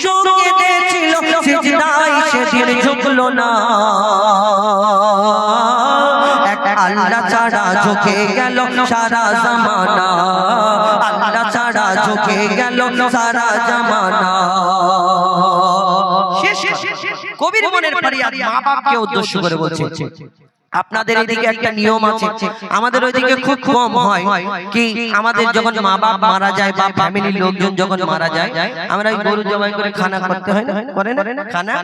শুধু কেঁদেছিল সিজদায় সেদিন ঝুঁকলো না আল্লাহ ছাড়া ঝুঁকে গেল সারা জামানা আল্লাহ ছাড়া ঝুঁকে গেল সারা জামানা কবির মনের ফরিয়াদ মা বাপকে উদ্দেশ্য করে বলছে আপনাদের এদিকে একটা নিয়ম আছে আমাদের ওইদিকে খুব কম হয় কি আমাদের যখন মা বাপ মারা যায় বা ফ্যামিলির লোকজন যখন মারা যায় আমরা ওই গরু জবাই করে খানা করতে হয় না করে না খানা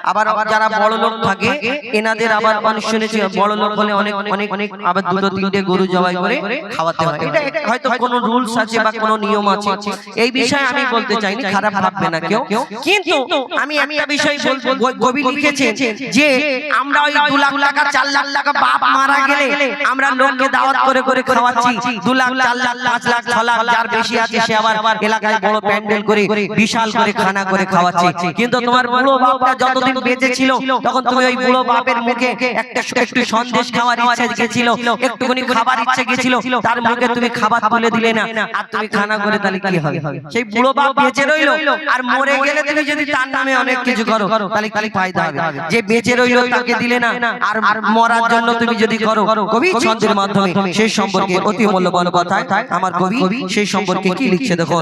আবার যারা বড় লোক থাকে এনাদের আবার অনেক শুনেছি বড় লোক হলে অনেক অনেক অনেক আবার দুটো তিনটে গরু জবাই করে খাওয়াতে হয় এটা হয়তো কোনো রুলস আছে বা কোনো নিয়ম আছে এই বিষয়ে আমি বলতে চাইনি খারাপ ভাববে না কেউ কিন্তু আমি একটা বিষয় বলবো কবি লিখেছেন যে আমরা ওই 2 লাখ টাকা 4 লাখ টাকা বাপ মারা গেলে আমরা লোককে দাওয়াত করে করে খাওয়াচ্ছি 2 লাখ 4 লাখ 5 লাখ 6 লাখ যার বেশি আছে সে আবার এলাকায় বড় প্যান্ডেল করে বিশাল করে খানা করে খাওয়াচ্ছে কিন্তু তোমার বুড়ো বাপটা যতদিন বেঁচে ছিল তখন তুমি ওই বুড়ো বাপের মুখে একটু সন্দেশ খাওয়ার ইচ্ছা গেছিল একটুখানি খাবার ইচ্ছা গেছিল তার মুখে তুমি খাবার তুলে দিলে না আর তুমি খানা করে তাহলে কি হবে সেই বুড়ো বাপ বেঁচে রইলো আর মরে গেলে তুমি যদি তার নামে অনেক কিছু করো তাহলে কি ফায়দা হবে যে বেঁচে রইলো তাকে দিলে না আর মরার জন্য তুমি যদি করো কবি ছন্দের মাধ্যমে সেই সম্পর্কে অতি মূল্যবান কথা আমার কবি সেই সম্পর্কে কি লিখছে দেখো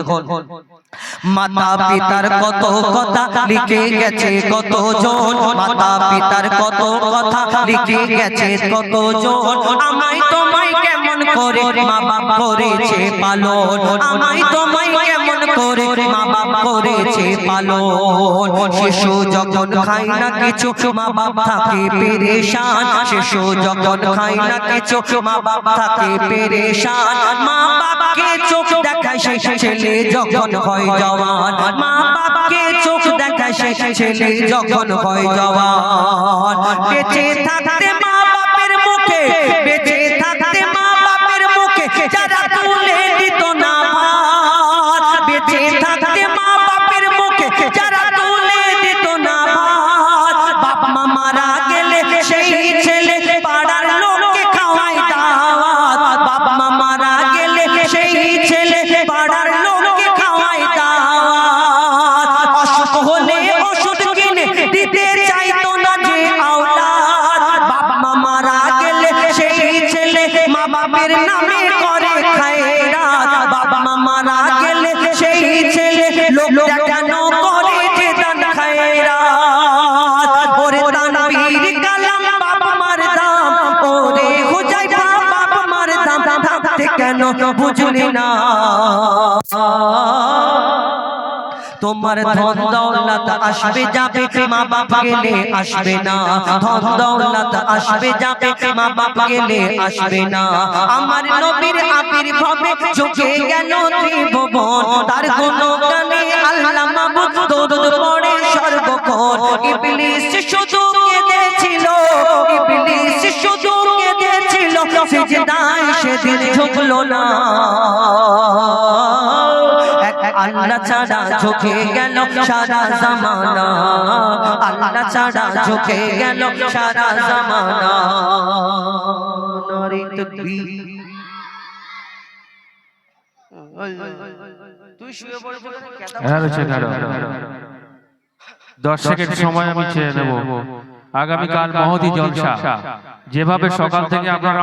মাতা পিতার কত কথা লিখে গেছে কত জন মাতা পিতার কত কথা লিখে গেছে কত জন আমায় তোমায় কেমন করে মা বাপ করেছে পালন আমায় তোমায় কেমন করে মা বাপ করেছে পালন শিশু যখন খায় না কিছু মা বাপ থাকে পেরেশান শিশু যখন খায় না কিছু মা বাপ থাকে পেরেশান মা বাপকে চোখ দেখায় সেই ছেলে যখন হয় জওয়ান মা বাপকে চোখ দেখায় সেই ছেলে যখন হয় জওয়ান বেঁচে থাকতে মা বাপের মুখে বেঁচে থাকতে মা বাপের মুখে যারা তুলে দিত না ভাত বেঁচে থাকতে মা বাপের মুখে যারা তুলে দিত না ভাত বাপ মা মারা গেলে সেই ছেলে পাড়ার লোককে খাওয়ায় দাওয়াত বাপ মা মারা গেলে সেই ছেলে পাড়ার লোককে খাওয়ায় দাওয়াত অসুখ হলে ওষুধ কিনে দিতে চাইতো না যে আওলাদ বাপ মা মারা গেলে সেই ছেলে মা বাপের নামে করে খায়রাত বাপ মা মারা গেলে সেই ছেলে লোকটা কেন করে যে দান খায়রাত ওরে তানবীর কালাম বাপ মার দাম ওরে হুজাইফা বাপ মার দাম থাকতে কেন বুঝলি না তোমার ধন দৌলত আসবে যাবে মা বাপ গেলে আসবে না ধন দৌলত আসবে যাবে মা বাপ গেলে আসবে না আমার নবীর আবির্ভাবে ঝুঁকে গেল ত্রিভুবন তার গুণগানে আল্লাহ মাবুদ দরুদ পড়ে সর্বক্ষণ ইবলিস শুধু কেঁদেছিল ইবলিস শুধু কেঁদেছিল সিজদায় সেদিন ঝুঁকলো না আল্লাহ ছাড়া ঝুঁকে গেল সারা জামানা আল্লাহ ছাড়া ঝুঁকে গেল সারা জামানা নারে তাকবীর তুই শুয়ে পড়ে 10 সেকেন্ড সময় আমি চেয়ে নেব আগামী কাল মহতি জলসা যেভাবে সকাল থেকে আপনারা